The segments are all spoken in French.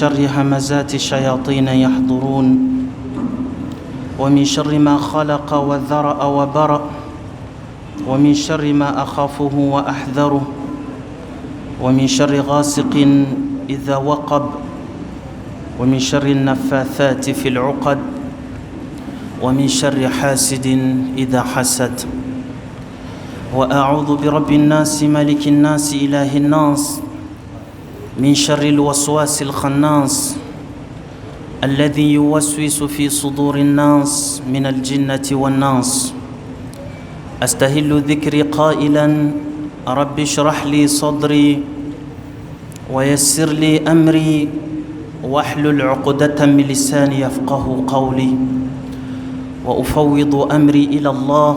شر همزات الشياطين يحضرون ومن شر ما خلق وذرأ وبرأ ومن شر ما أخافه وأحذره ومن شر غاسق إذا وقب ومن شر النفاثات في العقد ومن شر حاسد إذا حسد وأعوذ برب الناس ملك الناس إله الناس من شر الوسواس الخناس الذي يوسوس في صدور الناس من الجنة والناس. أستهل ذكري قائلا رب اشرح لي صدري ويسر لي أمري واحلل عقدة من لساني يفقه قولي وأفوض أمري إلى الله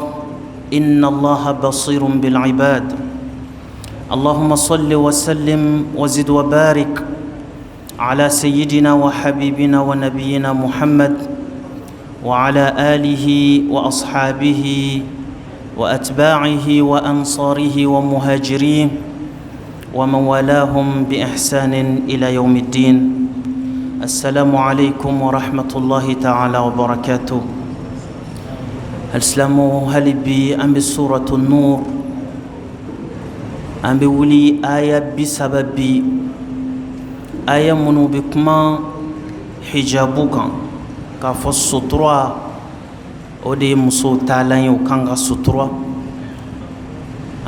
إن الله بصير بالعباد. اللهم صل وسلم وزد وبارك على سيدنا وحبيبنا ونبينا محمد وعلى آله وأصحابه وأتباعه وأنصاره ومهاجريه ومن والاهم بإحسان إلى يوم الدين. السلام عليكم ورحمة الله تعالى وبركاته. السلام هل بي أم بسورة النور أم بولي آية بسبب آية منو بكما حجابك كفو السطرة ودي مسو تالين وكانغ السطرة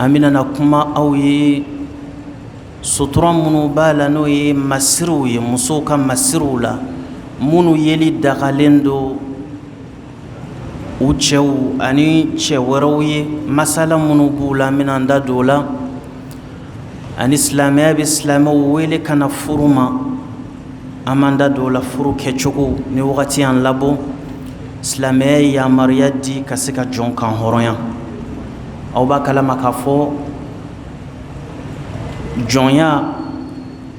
أمينا نكما أوي سطرة منو بالا نوي مسروي مسو كان مسرولا منو يلي دغالندو uchew ani cheweroye masala munu bula minanda dola ani islamia bi islamo wele kana furuma amanda dola furu kechogo ni wakati an labo islamia ya mariyadi kasika jonkan horoya aw ba kala makafo jonya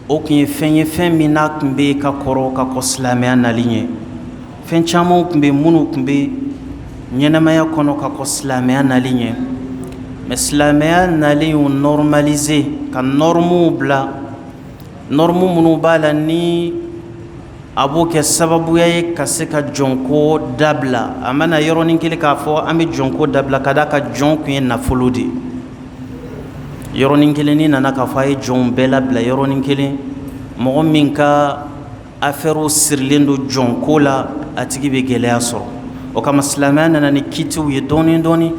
okin fenye mina kumbe ka koro ka ko islamia na linye fen chamo kumbe munu kumbe ñenamaya kono ka ko silamɛya nali ɲɛ mais silamɛya nali y'u normaliser ka normu bila normu minnu b'a la ni a b'o kɛ sababuya ye ka se ka jɔnko dabila a mana yɔrɔnin kelen k'a fɔ an bɛ jɔnko dabila ka da ka jɔn kun ye nafolo de yɔrɔnin kelen ni nana k'a fɔ a ye jɔnw bɛɛ labila yɔrɔnin kelen mɔgɔ min ka affaire sirilen don jɔnko la a tigi bɛ gɛlɛya sɔrɔ. O kama silamɛya nana ni kitiw ye dɔɔni dɔɔni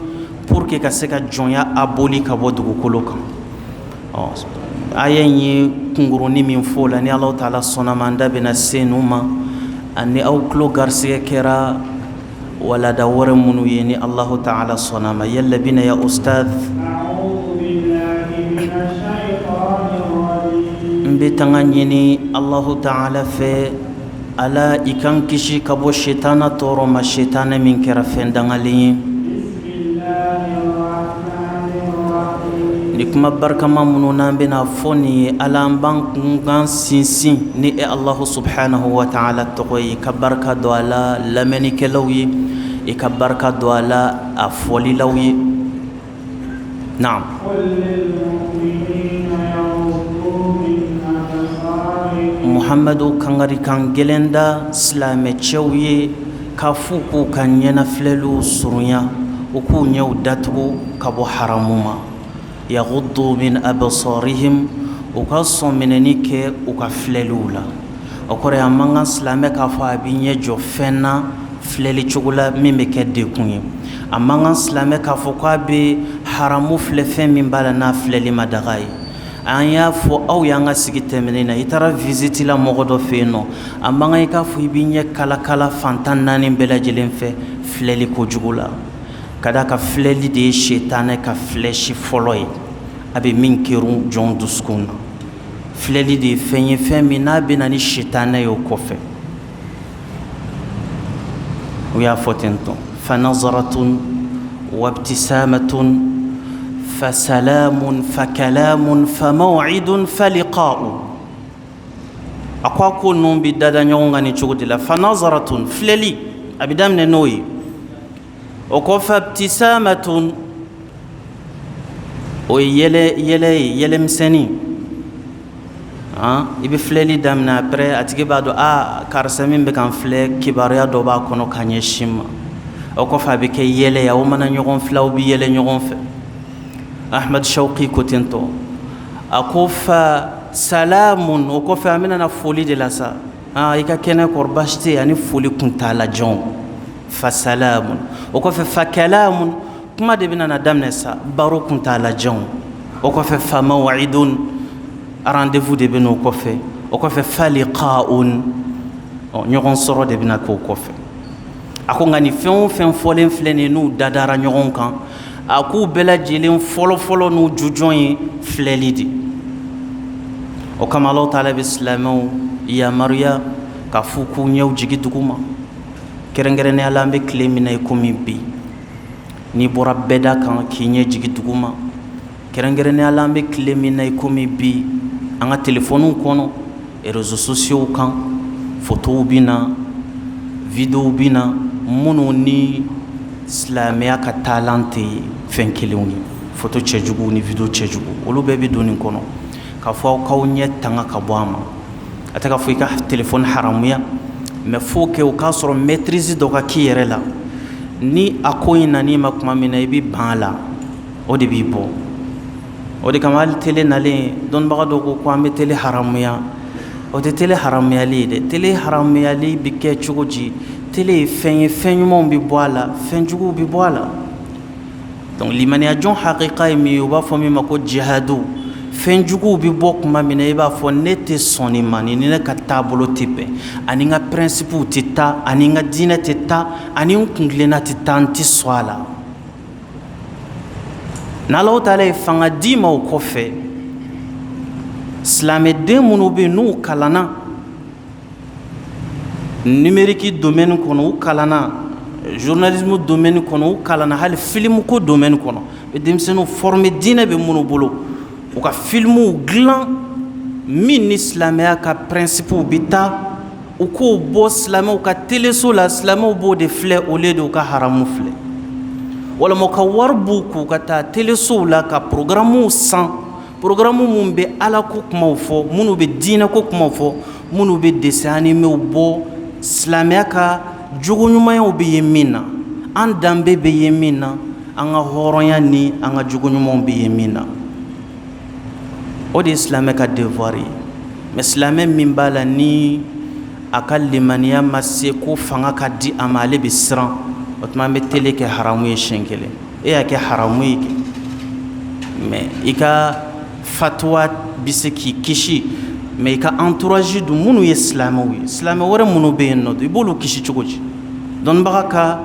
pour que ka se ka jɔnya aboli ka bɔ dugukolo kan. Aya in ye kungurunin min fɔ o la ni Alahu Taala sɔnna ma an da bɛna se ninnu ma ani aw tulo garisigɛ kɛra walada wɛrɛ minnu ye ni Alahu Taala sɔnna ma yalla bina ya ustad. N bɛ tanga ɲini Alahu Taala fɛ ala ikan kisi ka bɔ shetana tɔɔrɔ ma shetana min kɛra fɛn dangalen ye ni kuma barikama minnu n'an bɛna fɔ nin ye ala an b'an kunkan sinsin ni Allahu subhanahu wa ta'ala tɔgɔ ye i ka barika don a la lamɛnnikɛlaw ye i ka barika don a la a fɔlilaw ye naam. Muhammadu kangari kan gelenda silamɛ cɛw ye k'a fɔ k'u ka ɲɛnafilɛliw surunya u k'u ɲɛw datugu ka bɔ haramu ma yaghuddu min absarihim u ka sɔn minɛni kɛ u ka filɛliw la o kɔrɔ ye a man kan silamɛ k'a fɔ a bɛ ɲɛ jɔ fɛn na filɛli cogo la min bɛ kɛ dekun ye a man kan silamɛ k'a fɔ k'a bɛ haramu filɛ fɛn min b'a la n'a filɛli ma daga ye. An y'a fɔ aw y'an ka sigi tɛmɛnen na i taara visite la mɔgɔ dɔ fɛ yen nɔ a man kan i k'a fɔ i b'i ɲɛ kala fantan naani bɛɛ lajɛlen fɛ filɛli kojugu la ka d'a ka filɛli de ye setanɛ ka filɛsi fɔlɔ ye a bɛ min kɛru jɔn dusukun na filɛli de ye fɛn ye fɛn min n'a bɛ na ni setanɛ ye o kɔfɛ u y'a fɔ ten tɔ fanazaratun wabtisamatun فسلام فكلام فموعد فلقاء أقوى نوم بدادا نيونغاني تشوغدي لا فنظرة فللي أبدام نوي وكوفا ابتسامة ويلي مسني i bɛ filɛli daminɛ après a tigi b'a dɔn karisa min bɛ kan filɛ kibaruya dɔ b'a kɔnɔ ka ɲɛsin ma o kɔfɛ a bɛ kɛ yɛlɛ ye aw mana ɲɔgɔn filɛ aw bɛ yɛlɛ ɲɔgɔn fɛ Ahmad Shawqi ko ten tɔ a ko fa salamun o kɔfɛ an bɛna na foli de la sa i ka kɛnɛ kɔrɔ baasi tɛ yen ani foli kuntala jɔnw fa salamun o kɔfɛ fa kalamun kuma de bɛna na daminɛ sa baro kuntala jɔnw o kɔfɛ fa maw'idun rendez-vous de bɛ n'o kɔfɛ o kɔfɛ fa liqa'un ɲɔgɔn sɔrɔ de bɛna k'o kɔfɛ a ko nka ni fɛn o fɛn fɔlen filɛ nin ye n'u dadara ɲɔgɔn kan a k'u bɛɛ lajɛlen fɔlɔfɔlɔ n'u jujɔn ye filɛli de o kama Alahu Taala bɛ silamɛw yamaruya ka f'u k'u ɲɛw jigi duguma kɛrɛnkɛrɛnnenya la an bɛ tile min na i komi bi n'i bɔra bɛɛda kan k'i ɲɛ jigi duguma kɛrɛnkɛrɛnnenya la an bɛ tile min na i komi bi an ka telefɔniw kɔnɔ réseaux sociaux kan photos bɛ na vidéos bɛ na minnu ni silamɛya ka taalan tɛ fɛn kelenw ye photo cɛjugu ni vidéo cɛjugu olu bɛɛ bɛ don nin kɔnɔ k'a fɔ aw k'aw ɲɛ tanga ka bɔ a ma a tɛ k'a fɔ i ka telefɔni haramuya mais fo kɛ o k'a sɔrɔ maîtrise dɔ ka k'i yɛrɛ la ni a ko in nan'i ma tuma min na i bɛ ban a la o de b'i bɔ o de kama hali tele nalen dɔnnibaga dɔw ko an bɛ tele haramuya o tɛ tele haramuyali ye dɛ tele haramuyali bɛ kɛ cogo di tele ye fɛn ye fɛn ɲumanw bɛ bɔ a la fɛn juguw bɛ bɔ a la donc limaniya jɔn hakika ye min ye u b'a fɔ min ma ko jihadu fɛn juguw bɛ bɔ tuma min na i b'a fɔ ne tɛ sɔn nin ma ni ne ka taabolo tɛ bɛn ani n ka principew tɛ taa ani n ka diinɛ tɛ taa ani n kuntilenna tɛ taa n tɛ sɔn a la n'Alahu Taala ye fanga d'i ma o kɔfɛ silamɛden minnu bɛ yen n'u kalanna numérique domaine kɔnɔ u kalanna journalisme domaine kɔnɔ u kalanna hali film ko domaine kɔnɔ u bɛ denmisɛnninw former diinɛ bɛ minnu bolo u ka filmw dilan min ni silamɛya ka principew bɛ taa u k'o bɔ silamɛw ka teleso la silamɛw b'o de filɛ au lieu de u ka haramu filɛ walima u ka wari b'u kun ka taa telesow la ka programmew san programme minnu bɛ ala ko kumaw fɔ minnu bɛ diinɛ ko kumaw fɔ minnu bɛ dessin animéw bɔ silamɛya ka jogo ɲumanyaw bɛ ye min na an danbe bɛ ye min na an ka hɔrɔnya ni an ka jogo ɲumanw bɛ ye min na o de ye silamɛ ka devoir ye mais silamɛ min b'a la ni a ka limaniya ma se ko fanga ka di a ma ale bɛ siran o tuma an bɛ tele kɛ haramu ye siɲɛ kelen e y'a kɛ haramu ye mais i ka fatwa bɛ se k'i kisi mais i ka entourage dun minnu ye silamɛw ye silamɛ wɛrɛ minnu bɛ yen nɔ i b'olu kisi cogo di dɔnnibaga ka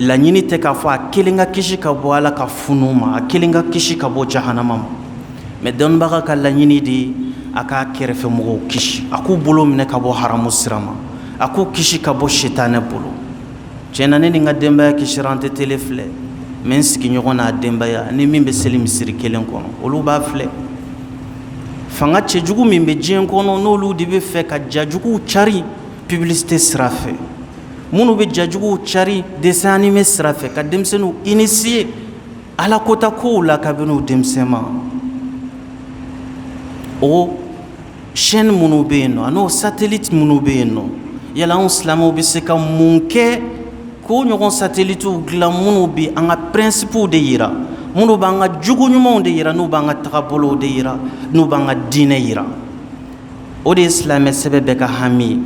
laɲini tɛ k'a fɔ a kelen ka kisi ka bɔ ala ka funu ma a kelen ka kisi ka bɔ jahanama ma mais dɔnnibaga ka laɲini de ye a k'a kɛrɛfɛ mɔgɔw kisi a k'u bolo minɛ ka bɔ haramu sira ma a k'u kisi ka bɔ sitanɛ bolo tiɲɛna ne ni n ka denbaya kisira an tɛ tele filɛ mais n sigiɲɔgɔn n'a denbaya ni min bɛ seli misiri kelen kɔnɔ olu b'a filɛ fanga cɛjugu min bɛ diɲɛ kɔnɔ n'olu de bɛ fɛ ka jajuguw cari publicité sira fɛ minnu bɛ jajuguw cari dessin animé sira fɛ ka denmisɛnninw initier alakota kow la kabini u denmisɛn ma o chaîne minnu bɛ yen nɔ an'o satellite minnu bɛ yen nɔ yala anw silamɛw bɛ se ka mun kɛ k'o ɲɔgɔn satellitew dilan minnu bɛ an ka principew de yira minnu b'an ka jogo ɲumanw de yira n'u b'an ka tagabolow de yira n'u b'an ka diinɛ yira o de ye silamɛ sɛbɛ bɛɛ ka hami ye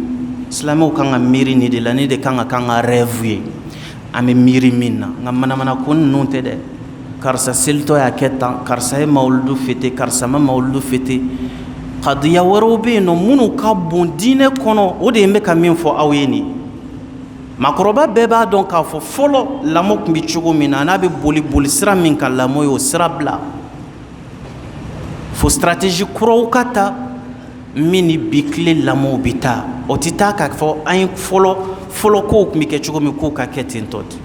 silamɛw kan ka miiri nin de la ni de kan ka k'an ka rêve ye an bɛ miiri min na nka manamanako ninnu tɛ dɛ karisa selitɔ y'a kɛ tan karisa ye mawuludu fêter karisa ma mawuludu fêter kadiya wɛrɛw bɛ yen nɔ minnu ka bon diinɛ kɔnɔ o de ye n bɛ ka min fɔ aw ye nin maakɔrɔba bɛɛ b'a dɔn k'a fɔ fɔlɔ lamɔ tun bɛ cogo min na n'a bɛ boli sira min kan lamɔ ye o sira bila fo stratégie kuraw ka ta min ni bi tile lamɔw bɛ taa o tɛ taa k'a fɔ an ye fɔlɔ kow tun bɛ kɛ cogo min k'o ka kɛ ten tɔ de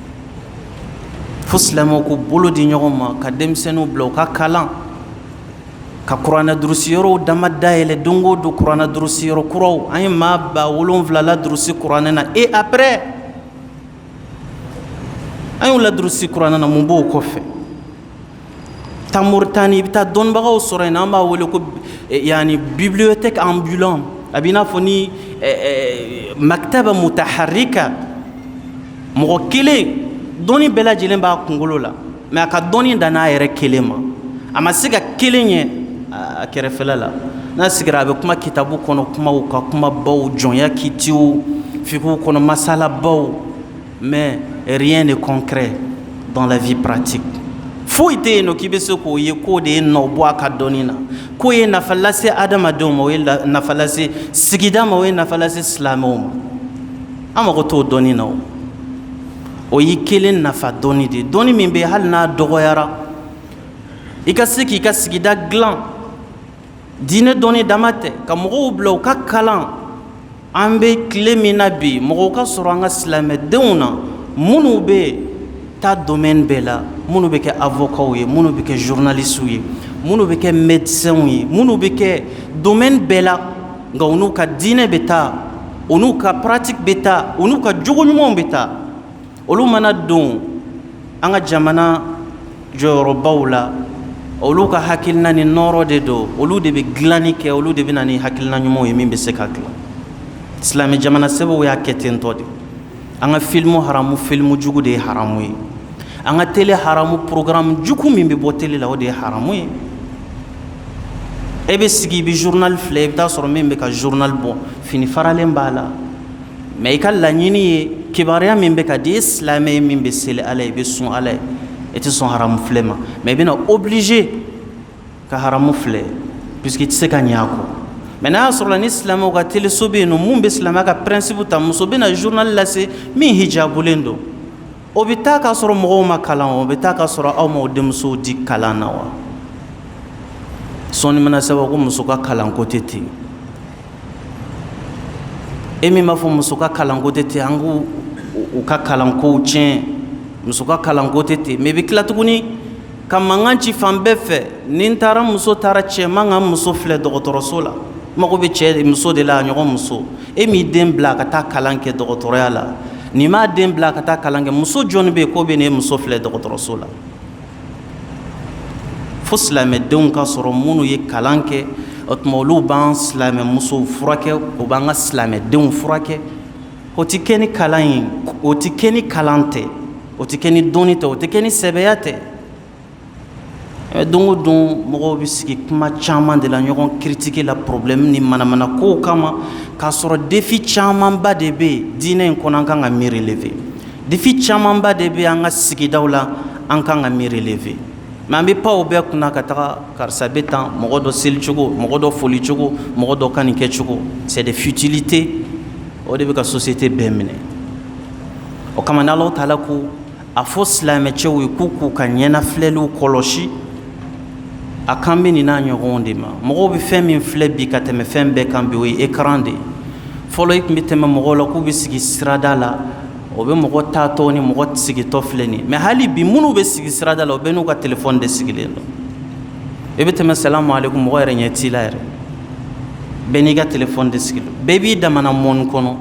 fo silamɛw k'u bolo di ɲɔgɔn ma ka denmisɛnninw bila u ka kalan ka kuranɛ durusiyɔrɔw dama dayɛlɛ don o don kuranɛ durusiyɔrɔ kuraw an ye maa ba 7 la durusi kuranɛ na et après an y'u la durusi kuranɛ na mun b'o kɔfɛ taa Mauritanie i bɛ taa dɔnnibagaw sɔrɔ yen an b'a wele ko yani bibliothèque ambulant a b'i n'a fɔ ni maktaba mutaharrika mɔgɔ kelen dɔnni bɛɛ lajɛlen b'a kunkolo la mais a ka dɔnni dan n'a yɛrɛ kelen ma a ma se ka kelen ɲɛ a kɛrɛfɛla la n'a sigira a bɛ kuma kitabu kɔnɔ kumaw ka kumabaw jɔnya kitiw fikiw kɔnɔ masalabaw mais rien de concret dans la vie pratique foyi tɛ yen nɔ k'i bɛ se k'o ye k'o de ye nɔ bɔ a ka dɔnni na k'o ye nafa lase adamadenw ma o ye nafa lase sigida ma o ye nafa lase silamɛw ma an mago t'o dɔnni na o y'i kelen nafa dɔnni de dɔnni min bɛ yen hali n'a dɔgɔyara i ka se k'i ka sigida dilan diinɛ dɔnni dama tɛ ka mɔgɔw bila u ka kalan an bɛ tile min na bi mɔgɔw ka sɔrɔ an ka silamɛdenw na minnu bɛ taa domaine bɛɛ la minnu bɛ kɛ avocat ye minnu bɛ kɛ journaliste ye minnu bɛ kɛ médecin ye minnu bɛ kɛ domaine bɛɛ la nka u n'u ka diinɛ bɛ taa u n'u ka pratique bɛ taa u n'u ka jogo ɲumanw bɛ taa olu mana don an ka jamana jɔyɔrɔbaw la olu ka hakilina ni nɔɔrɔ de don olu de bɛ dilanni kɛ olu de bɛ na ni hakilina ɲumanw ye min bɛ se ka dilan silamɛ jamana sɛbɛw y'a kɛ ten tɔ de an ka filimu haramu filimu jugu de ye haramu ye an ka télé haramu programme jugu min bɛ bɔ télé la o de ye haramu ye e bɛ sigi i bɛ journal filɛ i bɛ taa sɔrɔ min bɛ ka journal bɔ fini faralen b'a la mais i ka laɲini ye kibaruya min bɛ ka di e silamɛ ye min bɛ seli ala ye i bɛ sun ala ye i tɛ sɔn haramu filɛ ma mais i bɛna obligé ka haramu filɛ puisque i tɛ se ka ɲɛ a kɔ mais n'a y'a sɔrɔ la ni silamɛw ka téléso bɛ yen nɔ mun bɛ silamɛya ka principe ta muso bɛna journal lase min hijabulen don o bɛ taa k'a sɔrɔ mɔgɔw ma kalan o bɛ taa k'a sɔrɔ aw ma o denmusow di kalan na wa sɔɔni mana sɛbɛn ko muso ka kalanko tɛ ten e min b'a fɔ muso ka kalanko tɛ ten an k'u ka kalankow tiɲɛ muso ka kalanko tɛ ten mais i bɛ tila tuguni ka mankan ci fan bɛɛ fɛ ni n taara muso taara cɛ man ka muso filɛ dɔgɔtɔrɔso la mago bɛ cɛ muso de la a ɲɔgɔn muso e m'i den bila ka taa kalan kɛ dɔgɔtɔrɔya la n'i m'a den bila ka taa kalan kɛ muso jɔnni bɛ yen k'o bɛ n'e muso filɛ dɔgɔtɔrɔso la fo silamɛdenw ka sɔrɔ minnu ye kalan kɛ o tuma olu b'an silamɛmusow furakɛ o b'an ka silamɛdenw furakɛ o tɛ kɛ ni kalan ye o tɛ kɛ ni kalan tɛ o tɛ kɛ ni dɔnni tɛ o tɛ kɛ ni sɛbɛya tɛ don o don mɔgɔw bɛ sigi kuma caman de la ɲɔgɔn critiquer la problème ni manamana kow kama k'a sɔrɔ défi camanba de bɛ yen diinɛ in kɔnɔ an kan ka min relever défi camanba de bɛ yen an ka sigidaw la an kan ka min relever mais an bɛ pan o bɛɛ kunna ka taga karisa bɛ tan mɔgɔ dɔ seli cogo mɔgɔ dɔ foli cogo mɔgɔ dɔ ka nin kɛ cogo c'est des futilités o de bɛ ka société bɛɛ minɛ o kama ni Alahu Taala ko a fɔ silamɛcɛw ye k'u k'u ka ɲɛnafilɛliw kɔlɔsi a kan bɛ nin n'a ɲɔgɔnw de ma mɔgɔw bɛ fɛn min filɛ bi ka tɛmɛ fɛn bɛɛ kan bi o ye écran de ye fɔlɔ i tun bɛ tɛmɛ mɔgɔw la k'u bɛ sigi sirada la o bɛ mɔgɔ taatɔ ni mɔgɔ sigitɔ filɛ nin mais hali bi minnu bɛ sigi sirada la o bɛɛ n'u ka téléphone de sigilen don i bɛ tɛmɛ salamu aleykum mɔgɔ yɛrɛ ɲɛ t'i la yɛrɛ bɛɛ n'i ka téléphone de sigilen don bɛɛ b'i damana mɔni kɔnɔ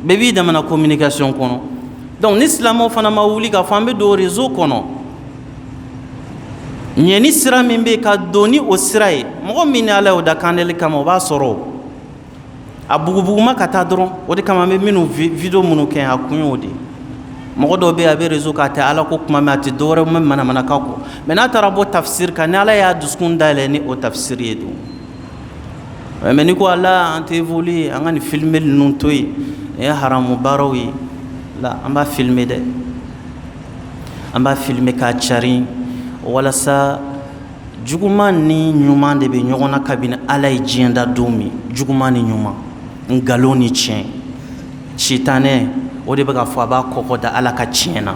bɛɛ b'i damana communication kɔnɔ donc ni silamɛw fana ma wuli k'a fɔ an bɛ don réseau kɔnɔ ɲɛni sira min bɛ yen ka don ni o sira ye mɔgɔ min ni ala y'o da kandɛli kama o b'a sɔrɔ a bugubuguma ka taa dɔrɔn o de kama an bɛ minnu video minnu kɛ a kun y'o de mɔgɔ dɔw bɛ yen a bɛ réseau k'a tɛ ala ko kuma mɛn a tɛ dɔwɛrɛ mɛn manamanakan kɔ mais n'a taara bɔ tafsir kan ni ala y'a dusukun dayɛlɛ ni o tafsir ye don mais ni ko ala an tɛ évoluer an ka nin filmer ninnu to yen nin ye haramu baaraw ye la an b'a filmer dɛ an b'a filmer k'a carin walasa juguman ni ɲuman de bɛ ɲɔgɔn na kabini ala ye diɲɛ da don min juguman ni ɲuman ngalon ni tiɲɛ sitanɛ o de bɛ ka fɔ a b'a kɔkɔ da ala ka tiɲɛ na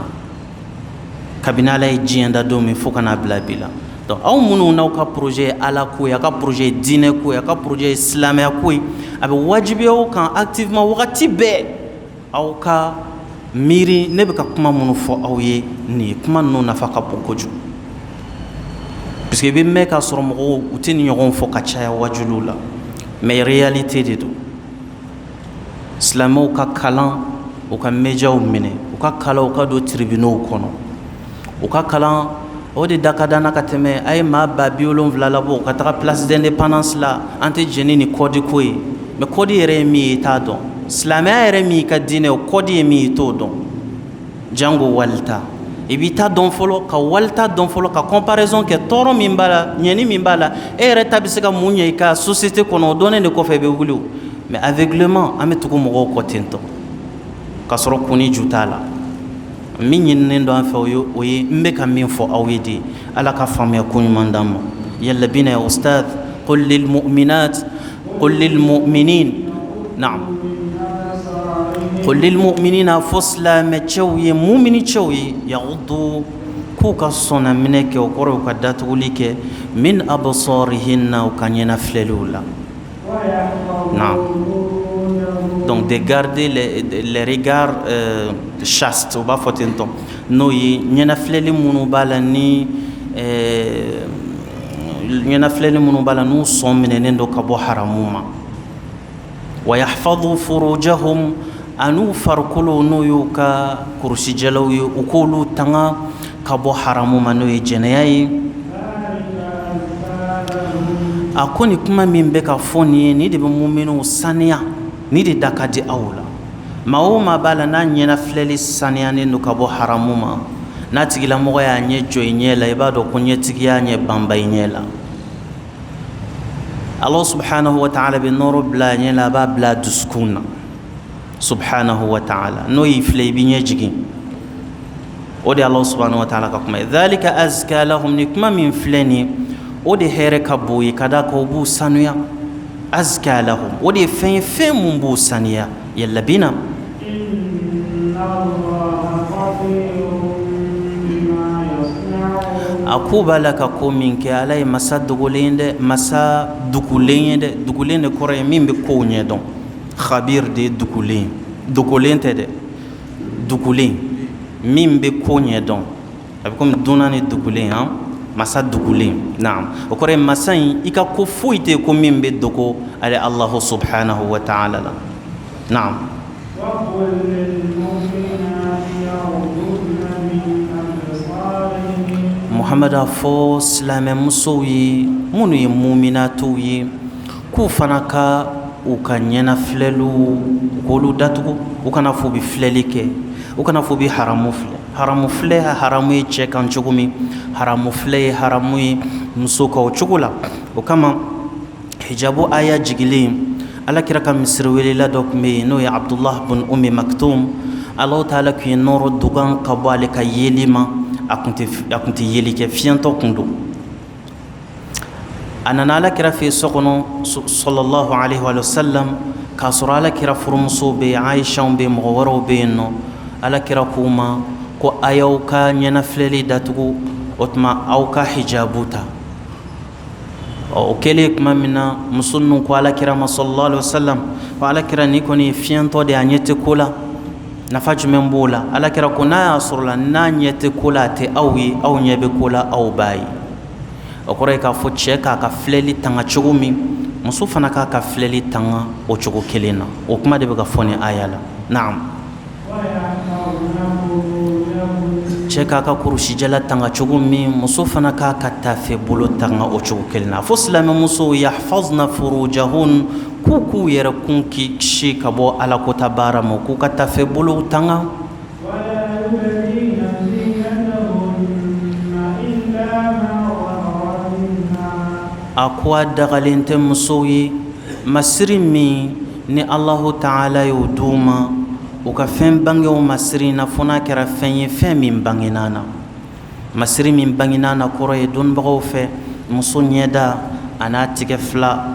kabini ala ye diɲɛ da don min fo ka n'a bila bi la donc aw minnu n'aw ka projet ye ala ko ye a ka projet ye diinɛ ko ye a ka projet ye silamɛya ko ye a bɛ wajibiya aw kan activement wagati bɛɛ aw ka miiri ne bɛ ka kuma minnu fɔ aw ye nin ye kuma ninnu nafa ka bon kojugu parce que i bɛ mɛn k'a sɔrɔ mɔgɔw u tɛ nin ɲɔgɔn fɔ ka caya wajuliw la mais réalité de don silamɛw ka kalan u ka médiaw minɛ u ka kalan u ka don tribunaux kɔnɔ u ka kalan o de dakadana ka tɛmɛ a ye maa ba 70 labɔ ka taga place d'indépendance la an tɛ jɛni ni kɔdi ko ye mais kɔdi yɛrɛ ye min ye i t'a dɔn silamɛya yɛrɛ min ka diinɛ o kɔdi ye min i t'o dɔn jango walita i b'i ta dɔn fɔlɔ ka walita dɔn fɔlɔ ka comparaison kɛ tɔɔrɔ min b'a la ɲɛni min b'a la e yɛrɛ ta bɛ se ka mun ɲɛ i ka société kɔnɔ o dɔnnen de kɔfɛ i bɛ wuli mais aveuglement an bɛ tugu mɔgɔw kɔ ten tɔ ka sɔrɔ kunni ju t'a la min ɲininen don an fɛ o ye n bɛ ka min fɔ aw ye de ala ka faamuya ko ɲuman d'an ma yalla bina ya ustad qul lil mu'minat qul lil mu'minin na'am qul lil mu'minina fo silamɛ cɛw ye mumini cɛw ye yaghuddu k'u ka sɔnna minɛ kɛ o kɔrɔ u ka datuguli kɛ min absarihinna u ka ɲɛnafilɛliw la na'am donc de garder les regards chastes, on va faire un temps. Nous y en a flelé mon bala ni y en a flelé mon bala nous sommes menendo kabo haramuma. Wa yahfadhu furujahum anu farkulu no yuka kursi jalaw yu ukulu tanga kabo haramuma no y jenayai. Akoni kuma min beka foni ni de muminu sania ni de dakadi awla mawo ma bala na ɲɛna filɛli saniyani no ka bɔ haramu ma n'a tigila mɔgɔ y'a ɲɛ jɔ i ɲɛ la i b'a dɔn ko ɲɛtigi y'a ɲɛ banba i ɲɛ la Allah subhanahu wa ta'ala bɛ nɔrɔ bila a ɲɛ la a b'a bila dusukun na subhanahu wa ta'ala n'o y'i filɛ i b'i ɲɛ jigin o de Allah subhanahu wa ta'ala ka kuma ye dhalika azka lahum ni kuma min filɛ nin o de hɛrɛ ka bon ye ka da kan o b'u sanuya azka lahum o de ye fɛn ye fɛn mun b'u saniya yalla bina a ko b'a la ka ko min kɛ ala ye masa dogolen dɛ masa dugulen ye dɛ dugulen de kɔrɔ ye min bɛ kow ɲɛdɔn khabir de ye dugulen dogolen tɛ dɛ dugulen min bɛ ko ɲɛdɔn a bɛ komi dunan ni dugulen han masa dugulen naam o kɔrɔ ye masa in i ka ko foyi tɛ ko min bɛ dogo ale Allahu subhanahu wa ta'ala la naam Muhammad a fɔ silamɛmusow ye minnu ye muminatuw ye k'u fana ka u ka ɲɛnafilɛliw k'olu datugu u kana fɔ u bɛ filɛli kɛ u kana fɔ u bɛ haramu filɛ haramu filɛ haramu ye cɛ kan cogo min haramu filɛ ye haramu ye muso kan o cogo la o kama hijabu aya jigilen alakira ka misiriwelela dɔ tun bɛ yen n'o ye Abdullah bin Ummi Maktum Allahu Taala tun ye nɔrɔ dogon ka bɔ ale ka yeli ma a kun tɛ yeli kɛ fiɲɛtɔ kun don a nana alakira fɛ yen so kɔnɔ sallallahu alaihi wa sallam k'a sɔrɔ alakira furumusow bɛ yen Aishaw bɛ yen mɔgɔ wɛrɛw bɛ yen nɔ alakira k'u ma ko a y'aw ka ɲɛnafilɛli datugu o tuma aw ka hijabu ta o kɛlen tuma min na muso ninnu ko alakira ma sallallahu alaihi wa sallam ko alakira ni kɔni ye fiɲɛtɔ de ye a ɲɛ tɛ ko la nafa jumɛn b'o la alakira ko n'a y'a sɔrɔ la n'a ɲɛ tɛ ko la a tɛ aw ye aw ɲɛ bɛ ko la aw b'a ye o kɔrɔ ye k'a fɔ cɛ k'a ka filɛli tanga cogo min muso fana k'a ka filɛli tanga o cogo kelen na o kuma de bɛ ka fɔ nin aya la naam cɛ k'a ka kurusijala tanga cogo min muso fana k'a ka tafe bolo tanga o cogo kelen na fo silamɛmusow yahfazna furujahun k'u k'u yɛrɛ kun kisi ka bɔ alakota baara ma k'u ka tafe bolo tanga a ko a dagalen tɛ musow ye masiri min ni Allahu Ta'ala y'o d'u ma u ka fɛn bangew masiri na fo n'a kɛra fɛn ye fɛn min bangena na masiri min bangena na kɔrɔ ye dɔnnibagaw fɛ muso ɲɛda a n'a tigɛ fila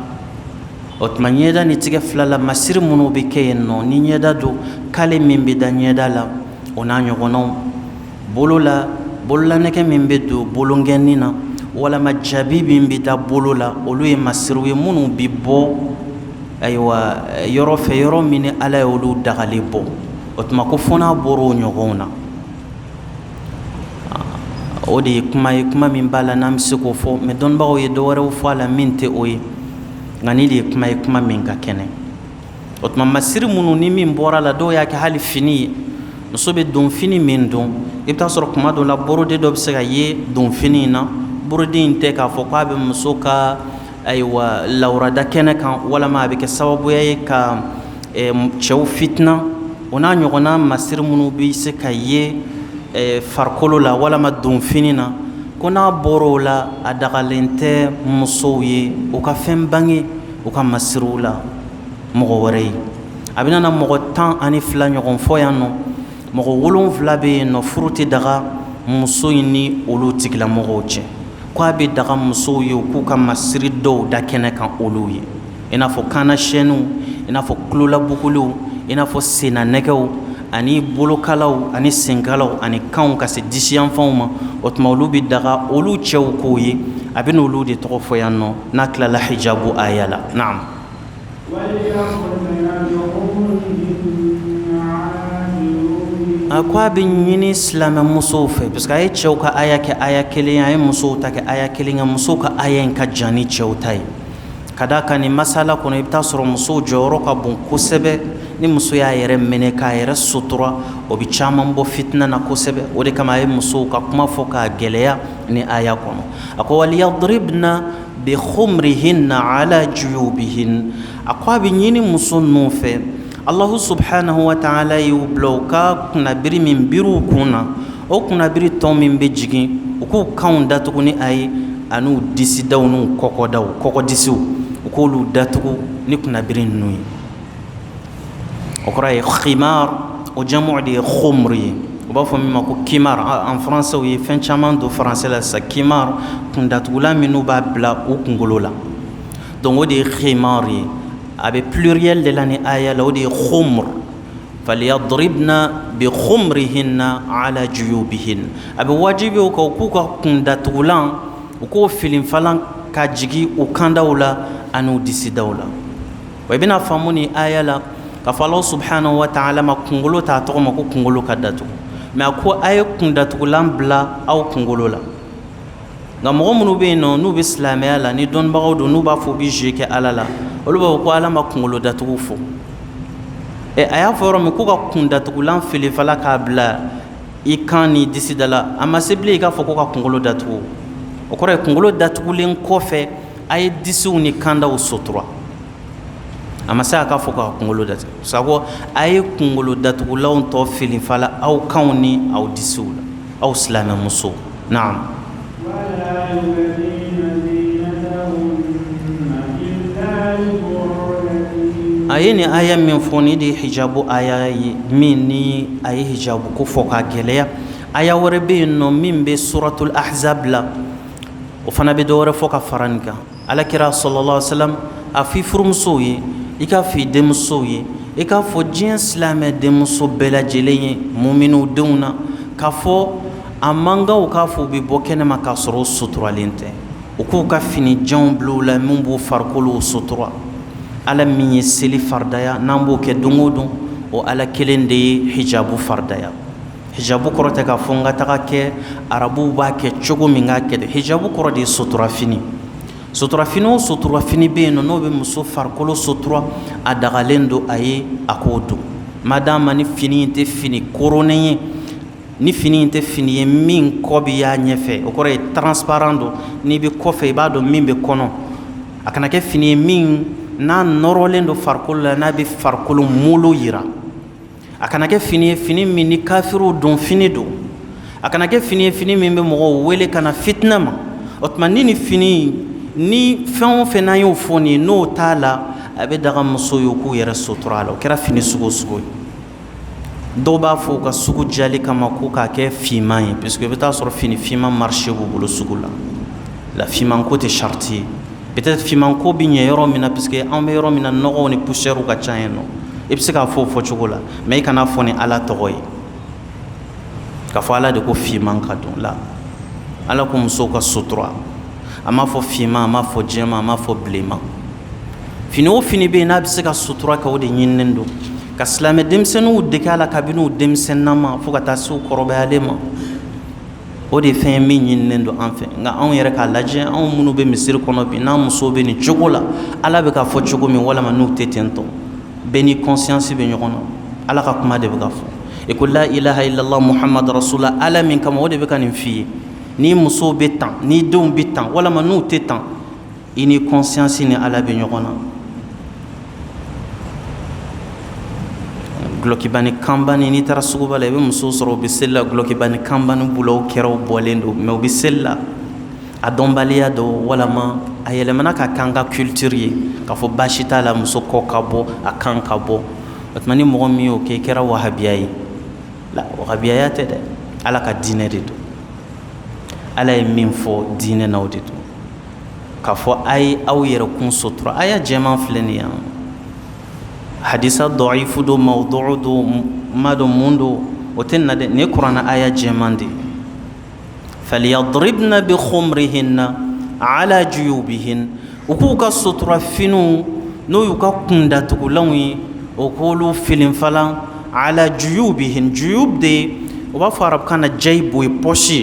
o tuma ɲɛda ni tigɛ fila la masiri minnu bɛ kɛ yen nɔ ni ɲɛda don kale min bɛ da ɲɛda la o n'a ɲɔgɔnnaw bolo la bololanɛgɛ min bɛ don bolongɛnni na walama jabi min bɛ da bolo la olu ye masiriw ye minnu bɛ bɔ ayiwa yɔrɔ fɛ yɔrɔ min ni ala ye olu dagali bɔ o tuma ko fo n'a bɔra o ɲɔgɔnw na o de ye kuma min b'a la n'an bɛ se k'o fɔ mɛ dɔnnibagaw ye dɔ wɛrɛw fɔ a la min tɛ o ye nka ni de ye kuma min ka kɛnɛ o tuma masiri minnu ni min bɔra la dɔw y'a kɛ hali fini ye muso bɛ donfini min don i bɛ taa sɔrɔ kuma dɔ la borode dɔ bɛ se ka ye donfini in na borode in tɛ k'a fɔ k'a bɛ muso ka ayiwa lawurada kɛnɛ kan walama a bɛ kɛ sababuya ye ka cɛw fitina o n'a ɲɔgɔnna masiri minnu bɛ se ka ye farikolo la walama donfini na ko n'a bɔra o la a dagalen tɛ musow ye u ka fɛn bange u ka masiriw la mɔgɔ wɛrɛ ye a bɛ na mɔgɔ 12 ɲɔgɔn fɔ yan nɔ mɔgɔ 7 bɛ yen nɔ furu tɛ daga muso in ni olu tigilamɔgɔw cɛ ko a bɛ daga musow ye u k'u ka masiri dɔw da kɛnɛ kan olu ye i n'a fɔ kaana siyɛnniw i n'a fɔ tulolabuguliw i n'a fɔ sennanɛgɛw ani bolokalaw ani senkalaw ani kanw ka se disiyanfanw ma o tuma olu bɛ daga olu cɛw k'o ye a bɛ n'olu de tɔgɔ fɔ yan nɔ n'a tilala hijabu aya la naam a ko a bɛ ɲini silamɛ musow fɛ parce que a ye cɛw ka aya kɛ aya kelen a ye musow ta kɛ aya kelen nka musow ka aya in ka jan ni cɛw ta ye ka d'a kan nin masala kɔnɔ i bɛ taa sɔrɔ musow jɔyɔrɔ ka bon kosɛbɛ ni muso y'a yɛrɛ minɛ k'a yɛrɛ sutura o bɛ caman bɔ fitina na kosɛbɛ o de kama a ye musow ka kuma fɔ k'a gɛlɛya ni aya kɔnɔ a ko waliyadribna bi khumrihinna ala juyubihin a ko a bɛ ɲini muso ninnu fɛ Allahu subhanahu wa ta'ala y'u bila u ka kunnabiri min biriw kun na o kunnabiri tɔn min bɛ jigin u k'u kanw datugu ni a ye an'u disidaw n'u kɔkɔdaw kɔkɔdisiw u k'olu datugu ni kunnabiri ninnu ye o kɔrɔ ye khimar o jamu de ye khumr ye u b'a fɔ min ma ko kimar en français u ye fɛn caman don français la sisan kimar kundatugulan minnu b'a bila u kunkolo la donc o de ye khimar ye a bɛ pluriel de la ni aya la o de ye khumr faliyadribna bi khumrihinna ala juyubihin a bɛ wajibi o kan u k'u ka kundatugulan u k'o filinfalan ka jigi u kandaw la ani u disidaw la wa i bɛna faamu ni aya la k'a fɔ Alahu subhanahu wa ta'ala ma kunkolo t'a tɔgɔ ma ko kunkolo ka datugu mais a ko a ye kundatugulan bila aw kunkolo la nka mɔgɔ minnu bɛ yen nɔ n'u bɛ silamɛya la ni dɔnnibagaw don n'u b'a fɔ u bɛ jouer kɛ Ala la olu b'a fɔ ko Ala ma kunkolo datugu fɔ a y'a fɔ yɔrɔ min ko ka kundatugulan filifala k'a bila i kan ni disida la a ma se bilen i k'a fɔ ko ka kunkolo datugu o kɔrɔ ye kunkolo datugulen kɔfɛ a ye disiw ni kandaw sutura a ma se a k'a fɔ k'a kunkolo datugu sago a ye kunkolo datugulanw tɔ filifala aw kanw ni aw disiw la aw silamɛ musow naam a ye nin aya min fɔ ni de ye hijabu aya ye min ni a ye hijabu ko fɔ k'a gɛlɛya aya wɛrɛ bɛ yen nɔ min bɛ suratul ahzab la o fana bɛ dɔ wɛrɛ fɔ ka fara nin kan alakira sallallahu alaihi wasallam a f'i furumusow ye i ka f'i denmusow ye i k'a fɔ diɲɛ silamɛ denmuso bɛɛ lajɛlen ye muminiw denw na k'a fɔ a man kan u k'a fɔ u bɛ bɔ kɛnɛma k'a sɔrɔ u suturalen tɛ u k'u ka finijanw bila u la min b'u farikolow sutura ala min ye seli faridaya n'an b'o kɛ don o don o ala kelen de ye hijabu faridaya hijabu kɔrɔ tɛ k'a fɔ n ka taga kɛ arabuw b'a kɛ cogo min k'a kɛ dɛ hijabu kɔrɔ de ye suturafini suturafini o suturafini bɛ yen nɔ n'o bɛ muso farikolo sutura a dagalen don a ye a k'o don madama ni fini in tɛ fini koronnen ye ni fini in tɛ fini ye min kɔ bɛ y'a ɲɛfɛ o kɔrɔ ye transparent don n'i bɛ kɔfɛ i b'a dɔn min bɛ kɔnɔ a kana kɛ fini ye min n'a nɔrɔlen don farikolo la n'a bɛ farikolo molo yira a kana kɛ fini ye fini min ni kafiriw don fini don a kana kɛ fini ye fini min bɛ mɔgɔw wele ka na fitinɛ ma o tuma ni fini ni fɛn o fɛn n'an y'o fɔ nin ye n'o t'a la a bɛ daga musow ye u k'u yɛrɛ sutura a la o kɛra fini sugu o sugu ye dɔw b'a fɔ u ka sugu jali kama ko k'a kɛ finman ye parce que i bɛ taa sɔrɔ fini finman marché b'u bolo sugu la finman ko tɛ charte ye peut-être finman ko bɛ ɲɛ yɔrɔ min na parce que an bɛ yɔrɔ min na nɔgɔw ni poussière ka ca yen nɔ i bɛ se k'a fɔ o fɔcogo la mais i kana fɔ ni ala tɔgɔ ye k'a fɔ ala de ko finman ka don la ala ko musow ka sutura a m'a fɔ finman a m'a fɔ jɛman a m'a fɔ bilenman fini o fini bɛ yen n'a bɛ se ka sutura kɛ o de ɲininen don ka silamɛ denmisɛnninw dege a la kabini u denmisɛnninama fo ka taa se u kɔrɔbayalen ma o de ye fɛn ye min ɲininen don an fɛ nka anw yɛrɛ k'a lajɛ anw minnu bɛ misiri kɔnɔ bi n'an musow bɛ nin cogo la ala bɛ k'a fɔ cogo min walama n'u tɛ ten tɔ bɛɛ ni conscience bɛ ɲɔgɔn na ala ka kuma de bɛ ka fɔ e ko la ilaha illallah muhammad rasulullah ala min kama o de bɛ ka nin f'i ye ni muso bɛ tan ni denw bɛ tan walama n'u tɛ tan i ni conscience ni ala bɛ ɲɔgɔn na gulɔkibani kanbani n'i taara suguba la i bɛ muso sɔrɔ u bɛ seli la gulɔkibani kanbani b'u la o kɛraw bɔlen don mais u bɛ seli la a dɔnbaliya dɔ walama a yɛlɛmana ka k'an ka culture ye k'a fɔ baasi t'a la muso kɔ ka bɔ a kan ka bɔ o tuma ni mɔgɔ min y'o kɛ i kɛra wahabiya ye la wahabiyaya tɛ dɛ ala ka diinɛ de don ala ye min fɔ diinɛ na o de don k'a fɔ a ye aw yɛrɛkun sutura aya jɛman filɛ nin yan hadisa dɔifu do mawdu'u do ma dɔn mun do o tɛ na dɛ nin ye kuranna aya jɛman de فليضربن بخمرهن على جيوبهن وكوكا سطر فينو نو يوكا كندا تقولون وقولوا فيلم فلان على جيوبهن جيوب دي وبفارب كان جيب ويبوشي